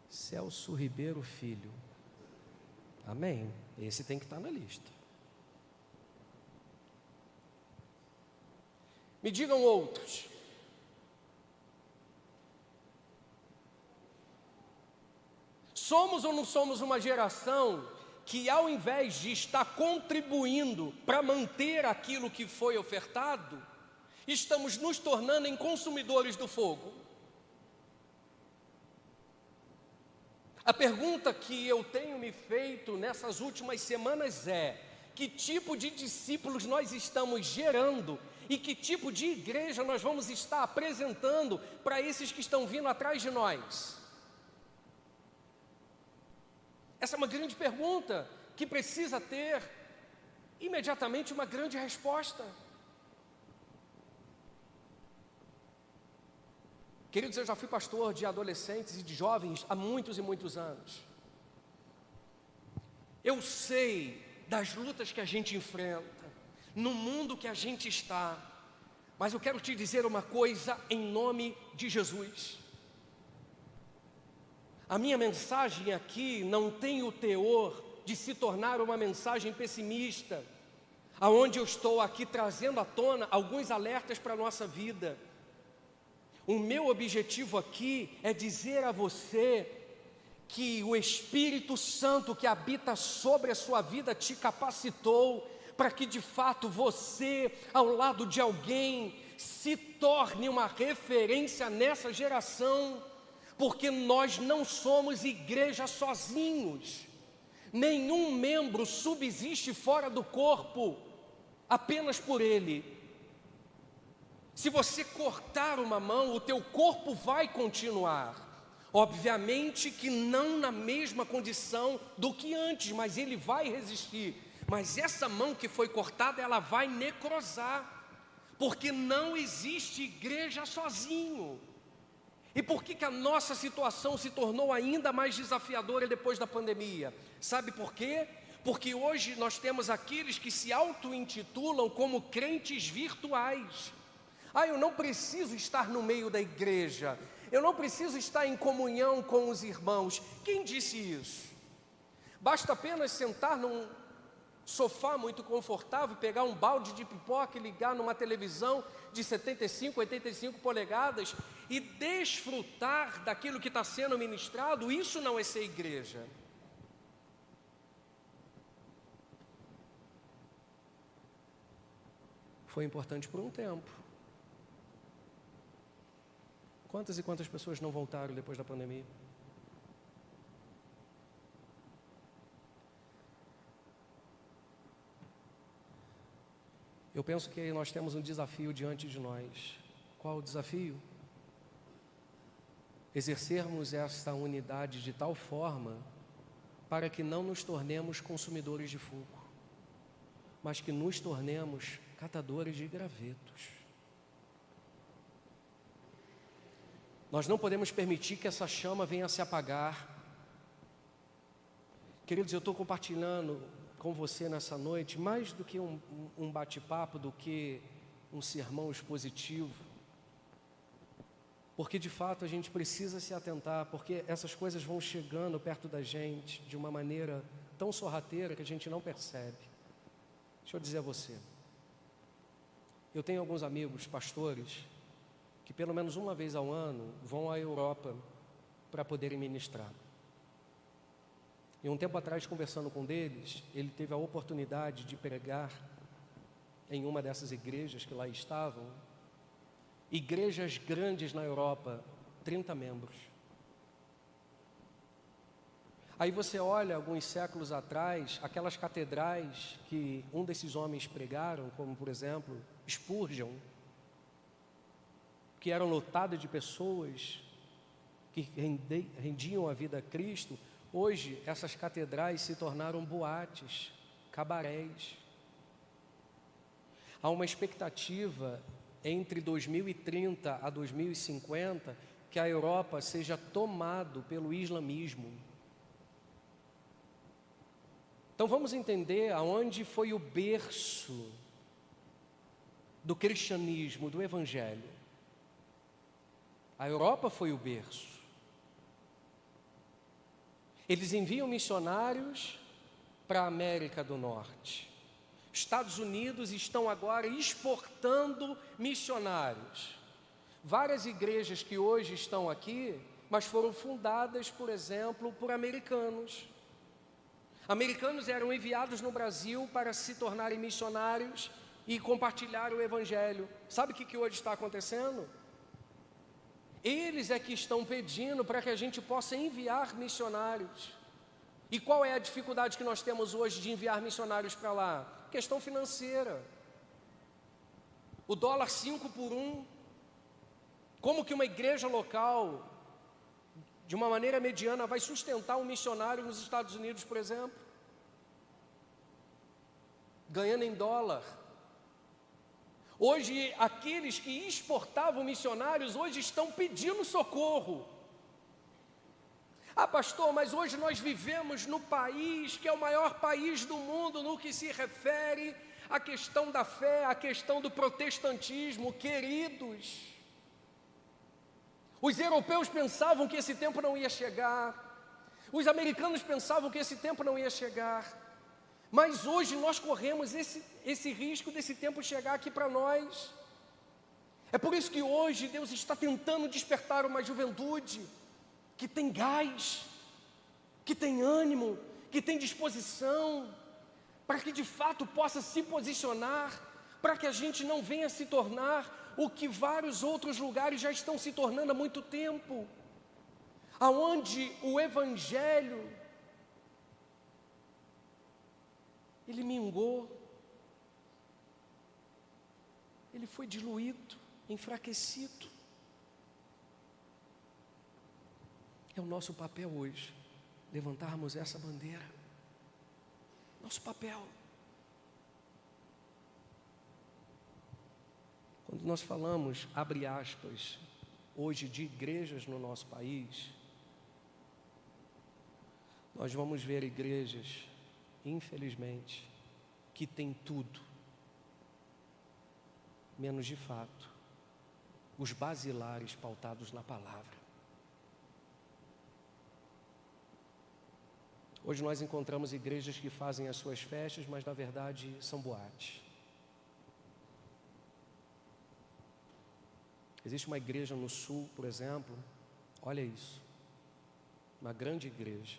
Celso Ribeiro Filho. Amém? Esse tem que estar na lista. Me digam outros. Somos ou não somos uma geração que, ao invés de estar contribuindo para manter aquilo que foi ofertado, estamos nos tornando em consumidores do fogo? A pergunta que eu tenho me feito nessas últimas semanas é: que tipo de discípulos nós estamos gerando e que tipo de igreja nós vamos estar apresentando para esses que estão vindo atrás de nós? Essa é uma grande pergunta que precisa ter imediatamente uma grande resposta. Queridos, eu já fui pastor de adolescentes e de jovens há muitos e muitos anos. Eu sei das lutas que a gente enfrenta, no mundo que a gente está, mas eu quero te dizer uma coisa em nome de Jesus. A minha mensagem aqui não tem o teor de se tornar uma mensagem pessimista, aonde eu estou aqui trazendo à tona alguns alertas para a nossa vida. O meu objetivo aqui é dizer a você que o Espírito Santo que habita sobre a sua vida te capacitou para que de fato você, ao lado de alguém, se torne uma referência nessa geração. Porque nós não somos igreja sozinhos. Nenhum membro subsiste fora do corpo apenas por ele. Se você cortar uma mão, o teu corpo vai continuar. Obviamente que não na mesma condição do que antes, mas ele vai resistir. Mas essa mão que foi cortada, ela vai necrosar. Porque não existe igreja sozinho. E por que a nossa situação se tornou ainda mais desafiadora depois da pandemia? Sabe por quê? Porque hoje nós temos aqueles que se auto-intitulam como crentes virtuais. Eu não preciso estar no meio da igreja, eu não preciso estar em comunhão com os irmãos. Quem disse isso? Basta apenas sentar num sofá muito confortável, pegar um balde de pipoca e ligar numa televisão de 75, 85 polegadas e desfrutar daquilo que está sendo ministrado. Isso não é ser igreja. Foi importante por um tempo. Quantas e quantas pessoas não voltaram depois da pandemia? Eu penso que nós temos um desafio diante de nós. Qual o desafio? Exercermos essa unidade de tal forma para que não nos tornemos consumidores de fogo, mas que nos tornemos catadores de gravetos. Nós não podemos permitir que essa chama venha a se apagar. Queridos, eu estou compartilhando com você nessa noite, mais do que um bate-papo, do que um sermão expositivo, porque de fato a gente precisa se atentar, porque essas coisas vão chegando perto da gente de uma maneira tão sorrateira que a gente não percebe. Deixa eu dizer a você, eu tenho alguns amigos pastores que pelo menos uma vez ao ano vão à Europa para poderem ministrar. E um tempo atrás, conversando com um deles, ele teve a oportunidade de pregar em uma dessas igrejas que lá estavam. Igrejas grandes na Europa, 30 membros. Aí você olha, alguns séculos atrás, aquelas catedrais que um desses homens pregaram, como por exemplo, Spurgeon, que eram lotadas de pessoas que rendiam a vida a Cristo. Hoje, essas catedrais se tornaram boates, cabarés. Há uma expectativa entre 2030 a 2050 que a Europa seja tomada pelo islamismo. Então vamos entender aonde foi o berço do cristianismo, do evangelho. A Europa foi o berço. Eles enviam missionários para a América do Norte. Estados Unidos estão agora exportando missionários. Várias igrejas que hoje estão aqui, mas foram fundadas, por exemplo, por americanos. Americanos eram enviados no Brasil para se tornarem missionários e compartilhar o evangelho. Sabe o que hoje está acontecendo? Eles é que estão pedindo para que a gente possa enviar missionários. E qual é a dificuldade que nós temos hoje de enviar missionários para lá? Questão financeira. O dólar 5 por 1. Como que uma igreja local, de uma maneira mediana, vai sustentar um missionário nos Estados Unidos, por exemplo? Ganhando em dólar. Hoje, aqueles que exportavam missionários, hoje estão pedindo socorro. Pastor, mas hoje nós vivemos no país que é o maior país do mundo no que se refere à questão da fé, à questão do protestantismo. Queridos, os europeus pensavam que esse tempo não ia chegar, os americanos pensavam que esse tempo não ia chegar, mas hoje nós corremos esse risco desse tempo chegar aqui para nós. É por isso que hoje Deus está tentando despertar uma juventude que tem gás, que tem ânimo, que tem disposição, para que de fato possa se posicionar, para que a gente não venha se tornar o que vários outros lugares já estão se tornando há muito tempo, aonde o evangelho ele mingou, ele foi diluído, enfraquecido. É o nosso papel hoje, levantarmos essa bandeira. Nosso papel. Quando nós falamos, abre aspas, hoje de igrejas no nosso país, nós vamos ver igrejas, infelizmente, que tem tudo, menos de fato, os basilares pautados na palavra. Hoje nós encontramos igrejas que fazem as suas festas, mas na verdade são boates. Existe uma igreja no sul, por exemplo, olha isso, uma grande igreja.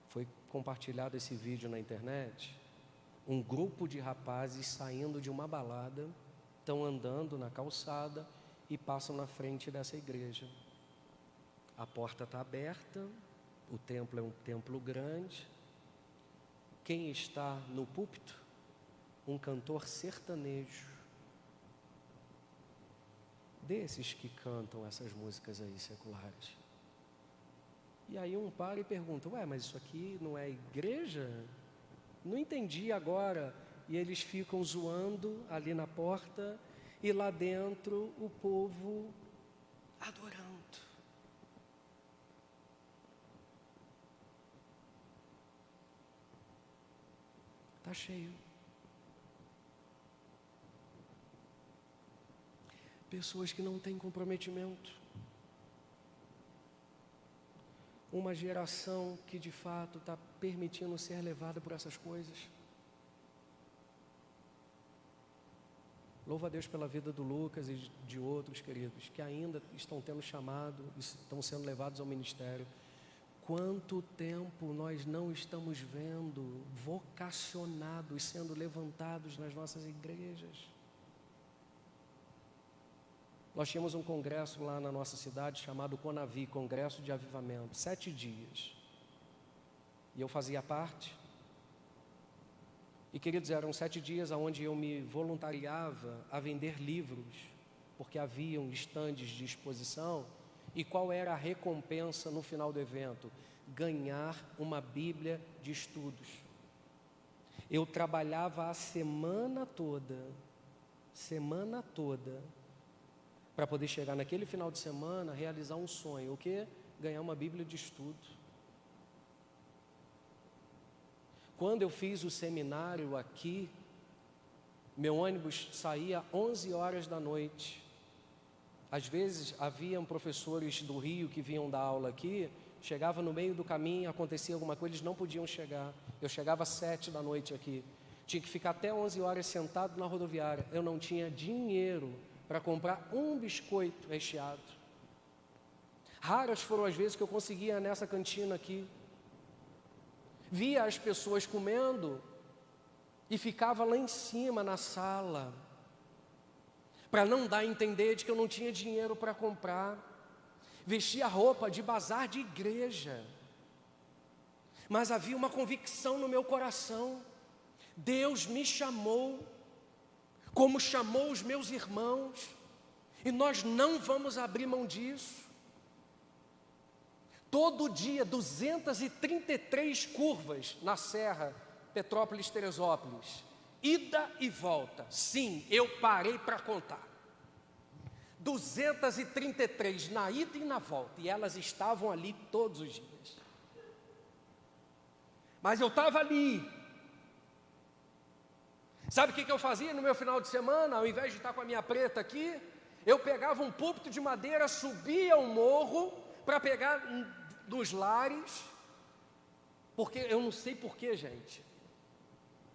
Foi compartilhado esse vídeo na internet, um grupo de rapazes saindo de uma balada, estão andando na calçada e passam na frente dessa igreja. A porta está aberta, o templo é um templo grande. Quem está no púlpito? Um cantor sertanejo, desses que cantam essas músicas aí seculares. E aí um para e pergunta, ué, mas isso aqui não é igreja? Não entendi agora. E eles ficam zoando ali na porta e lá dentro o povo adorando. Está cheio. Pessoas que não têm comprometimento. Uma geração que de fato está permitindo ser levada por essas coisas. Louva a Deus pela vida do Lucas e de outros queridos que ainda estão tendo chamado, estão sendo levados ao ministério. Quanto tempo nós não estamos vendo vocacionados sendo levantados nas nossas igrejas? Nós tínhamos um congresso lá na nossa cidade chamado Conavi, Congresso de Avivamento, 7 dias. E eu fazia parte. E queridos, eram 7 dias onde eu me voluntariava a vender livros, porque haviam estandes de exposição. E qual era a recompensa no final do evento? Ganhar uma Bíblia de estudos. Eu trabalhava a semana toda, para poder chegar naquele final de semana, realizar um sonho. O quê? Ganhar uma Bíblia de estudo. Quando eu fiz o seminário aqui, meu ônibus saía 11 horas da noite. Às vezes, haviam professores do Rio que vinham dar aula aqui, chegava no meio do caminho, acontecia alguma coisa, eles não podiam chegar. Eu chegava às 7 da noite aqui. Tinha que ficar até 11 horas sentado na rodoviária. Eu não tinha dinheiro para comprar um biscoito recheado. Raras foram as vezes que eu conseguia nessa cantina aqui. Via as pessoas comendo e ficava lá em cima na sala, para não dar a entender de que eu não tinha dinheiro para comprar. Vestia roupa de bazar de igreja, mas havia uma convicção no meu coração. Deus me chamou, como chamou os meus irmãos, e nós não vamos abrir mão disso. Todo dia, 233 curvas na Serra Petrópolis-Teresópolis, ida e volta. Sim, eu parei para contar. 233 na ida e na volta, e elas estavam ali todos os dias. Mas eu estava ali. Sabe o que eu fazia no meu final de semana? Ao invés de estar com a minha preta aqui, eu pegava um púlpito de madeira, subia o morro para pegar nos lares, porque eu não sei porquê, gente.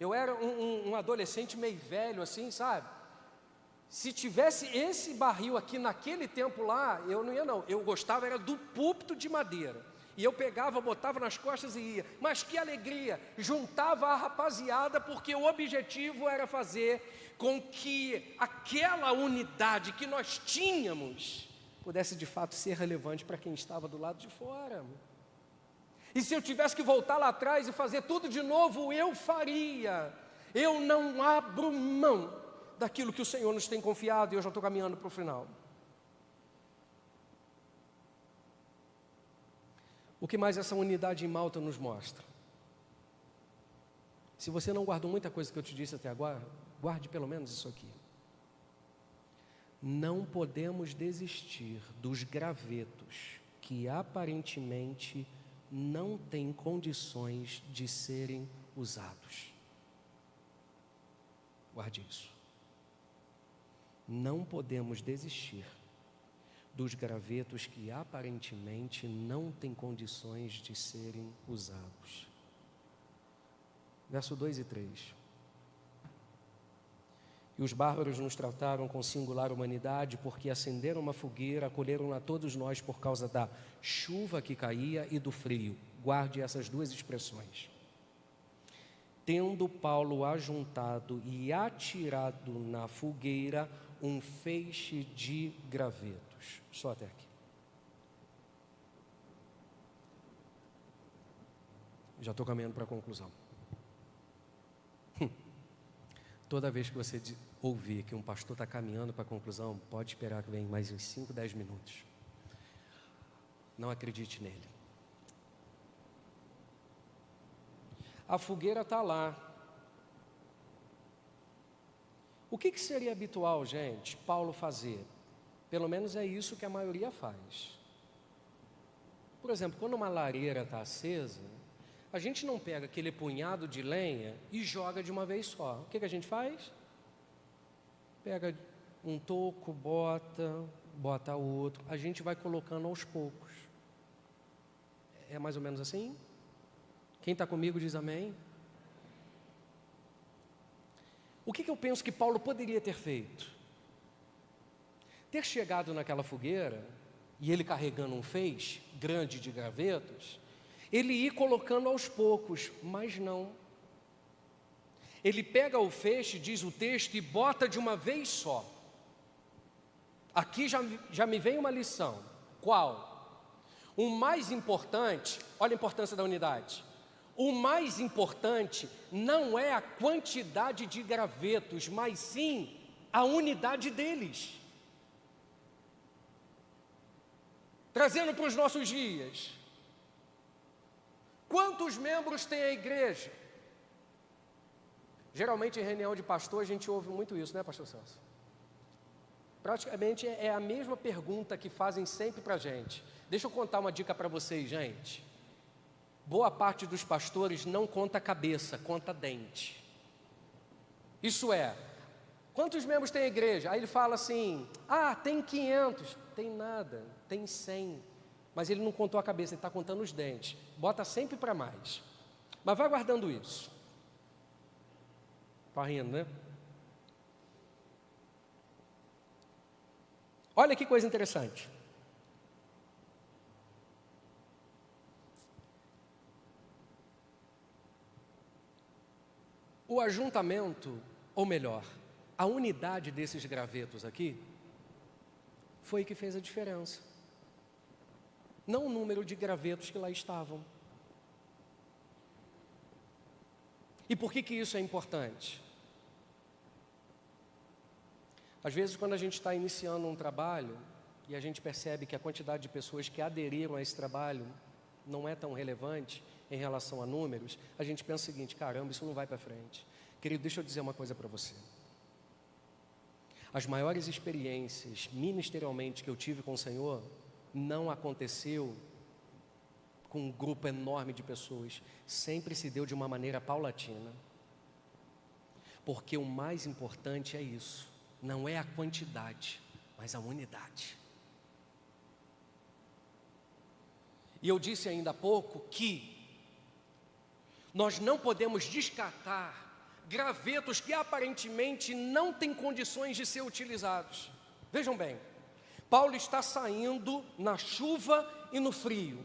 Eu era um adolescente meio velho assim, sabe? Se tivesse esse barril aqui naquele tempo lá, eu não ia não. Eu gostava era do púlpito de madeira. E eu pegava, botava nas costas e ia. Mas que alegria! Juntava a rapaziada, porque o objetivo era fazer com que aquela unidade que nós tínhamos pudesse de fato ser relevante para quem estava do lado de fora. E se eu tivesse que voltar lá atrás e fazer tudo de novo, eu faria. Eu não abro mão daquilo que o Senhor nos tem confiado, e eu já estou caminhando para o final. O que mais essa unidade em Malta nos mostra? Se você não guardou muita coisa que eu te disse até agora, guarde pelo menos isso aqui. Não podemos desistir dos gravetos que aparentemente não têm condições de serem usados. Guarde isso. Não podemos desistir dos gravetos que aparentemente não têm condições de serem usados. Verso 2 e 3. E os bárbaros nos trataram com singular humanidade, porque acenderam uma fogueira, acolheram a todos nós por causa da chuva que caía e do frio. Guarde essas duas expressões. Tendo Paulo ajuntado e atirado na fogueira um feixe de gravetos. Só até aqui. Já estou caminhando para a conclusão. Toda vez que você ouvir que um pastor está caminhando para a conclusão, pode esperar que venha mais uns 5, 10 minutos. Não acredite nele. A fogueira está lá. O que seria habitual, gente, Paulo fazer? Pelo menos é isso que a maioria faz. Por exemplo, quando uma lareira está acesa, a gente não pega aquele punhado de lenha e joga de uma vez só. O que a gente faz? Pega um toco, bota outro. A gente vai colocando aos poucos. É mais ou menos assim? Quem está comigo diz amém. O que eu penso que Paulo poderia ter feito? Ter chegado naquela fogueira, e ele carregando um feixe grande de gravetos, ele ir colocando aos poucos, mas não. Ele pega o feixe, diz o texto, e bota de uma vez só. Aqui já me vem uma lição. Qual? O mais importante, olha a importância da unidade. O mais importante não é a quantidade de gravetos, mas sim a unidade deles. Trazendo para os nossos dias. Quantos membros tem a igreja? Geralmente em reunião de pastor a gente ouve muito isso, né, pastor Celso? Praticamente é a mesma pergunta que fazem sempre para a gente. Deixa eu contar uma dica para vocês, gente. Boa parte dos pastores não conta cabeça, conta dente. Isso é, quantos membros tem a igreja? Aí ele fala assim, tem 500. Tem nada, tem 100. Mas ele não contou a cabeça, ele está contando os dentes. Bota sempre para mais. Mas vai guardando isso. Está rindo, né? Olha que coisa interessante. O ajuntamento, ou melhor, a unidade desses gravetos aqui, foi que fez a diferença. Não o número de gravetos que lá estavam. E por que isso é importante? Às vezes, quando a gente está iniciando um trabalho e a gente percebe que a quantidade de pessoas que aderiram a esse trabalho não é tão relevante em relação a números, a gente pensa o seguinte, caramba, isso não vai para frente. Querido, deixa eu dizer uma coisa para você. As maiores experiências ministerialmente que eu tive com o Senhor não aconteceu com um grupo enorme de pessoas, sempre se deu de uma maneira paulatina. Porque o mais importante é isso, não é a quantidade, mas a unidade. E eu disse ainda há pouco que nós não podemos descartar gravetos que aparentemente não têm condições de ser utilizados. Vejam bem, Paulo está saindo na chuva e no frio.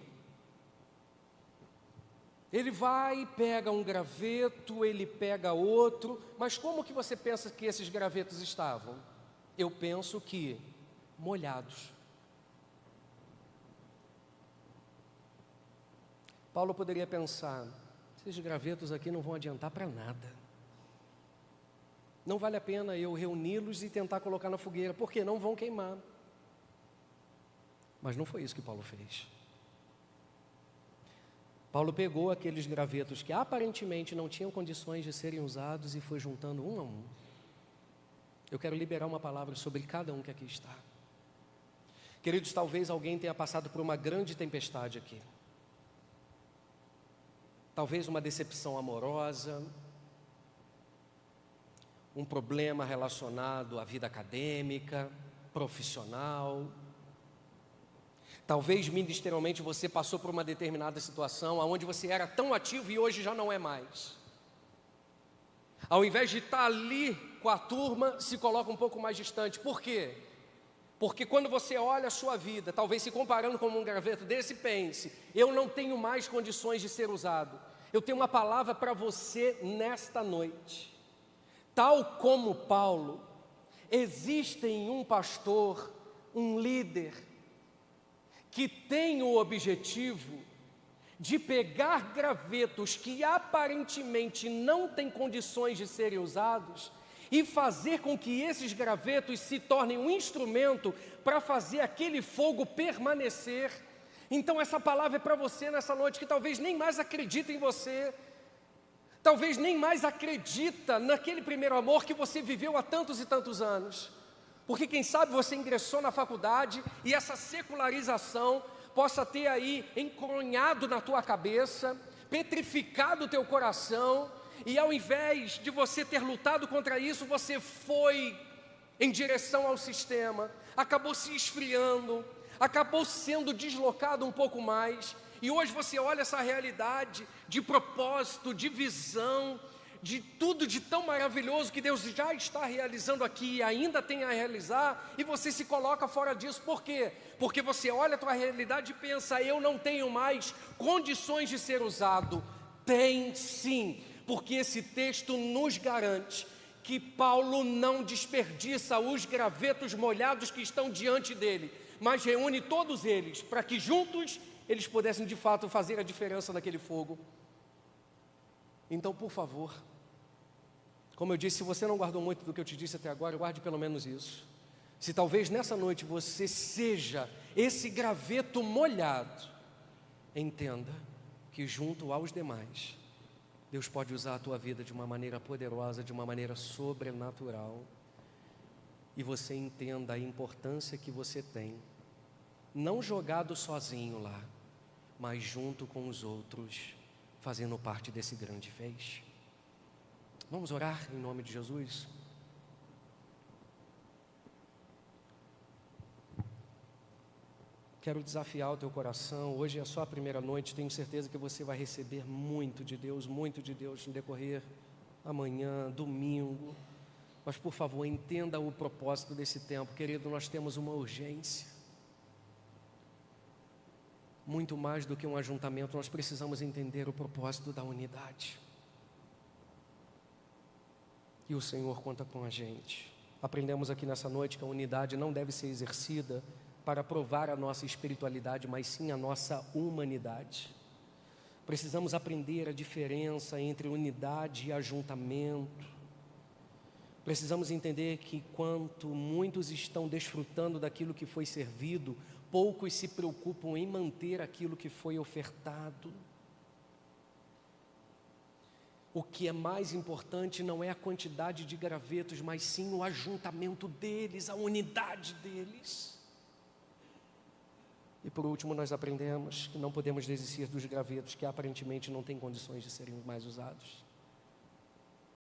Ele vai e pega um graveto, ele pega outro, mas como que você pensa que esses gravetos estavam? Eu penso que molhados. Paulo poderia pensar, esses gravetos aqui não vão adiantar para nada. Não vale a pena eu reuni-los e tentar colocar na fogueira, porque não vão queimar. Mas não foi isso que Paulo fez. Paulo pegou aqueles gravetos que aparentemente não tinham condições de serem usados e foi juntando um a um. eu quero liberar uma palavra sobre cada um que aqui está. Queridos, talvez alguém tenha passado por uma grande tempestade aqui. Talvez uma decepção amorosa, um problema relacionado à vida acadêmica, profissional. Talvez ministerialmente você passou por uma determinada situação onde você era tão ativo e hoje já não é mais. Ao invés de estar ali com a turma, se coloca um pouco mais distante. Por quê? Porque quando você olha a sua vida, talvez se comparando com um graveto desse, pense: eu não tenho mais condições de ser usado. Eu tenho uma palavra para você nesta noite. Tal como Paulo, existe um pastor, um líder, que tem o objetivo de pegar gravetos que aparentemente não têm condições de serem usados e fazer com que esses gravetos se tornem um instrumento para fazer aquele fogo permanecer. Então essa palavra é para você nessa noite que talvez nem mais acredita em você, talvez nem mais acredita naquele primeiro amor que você viveu há tantos e tantos anos. Porque quem sabe você ingressou na faculdade e essa secularização possa ter aí encronhado na tua cabeça, petrificado o teu coração, e ao invés de você ter lutado contra isso, você foi em direção ao sistema, acabou se esfriando, acabou sendo deslocado um pouco mais, e hoje você olha essa realidade de propósito, de visão, de tudo de tão maravilhoso que Deus já está realizando aqui e ainda tem a realizar, e você se coloca fora disso. Por quê? Porque você olha a tua realidade e pensa: eu não tenho mais condições de ser usado. Tem sim, porque esse texto nos garante que Paulo não desperdiça os gravetos molhados que estão diante dele, mas reúne todos eles para que juntos eles pudessem de fato fazer a diferença naquele fogo. Então, por favor, como eu disse, se você não guardou muito do que eu te disse até agora, guarde pelo menos isso. Se talvez nessa noite você seja esse graveto molhado, entenda que junto aos demais, Deus pode usar a tua vida de uma maneira poderosa, de uma maneira sobrenatural. E você entenda a importância que você tem, não jogado sozinho lá, mas junto com os outros, fazendo parte desse grande feixe. Vamos orar em nome de Jesus? Quero desafiar o teu coração. Hoje é só a primeira noite, tenho certeza que você vai receber muito de Deus no decorrer amanhã, domingo. Mas por favor, entenda o propósito desse tempo. Querido, nós temos uma urgência. Muito mais do que um ajuntamento, nós precisamos entender o propósito da unidade. E o Senhor conta com a gente. Aprendemos aqui nessa noite que a unidade não deve ser exercida para provar a nossa espiritualidade, mas sim a nossa humanidade. Precisamos aprender a diferença entre unidade e ajuntamento. Precisamos entender que enquanto muitos estão desfrutando daquilo que foi servido, poucos se preocupam em manter aquilo que foi ofertado. O que é mais importante não é a quantidade de gravetos, mas sim o ajuntamento deles, a unidade deles. E por último, nós aprendemos que não podemos desistir dos gravetos que aparentemente não têm condições de serem mais usados.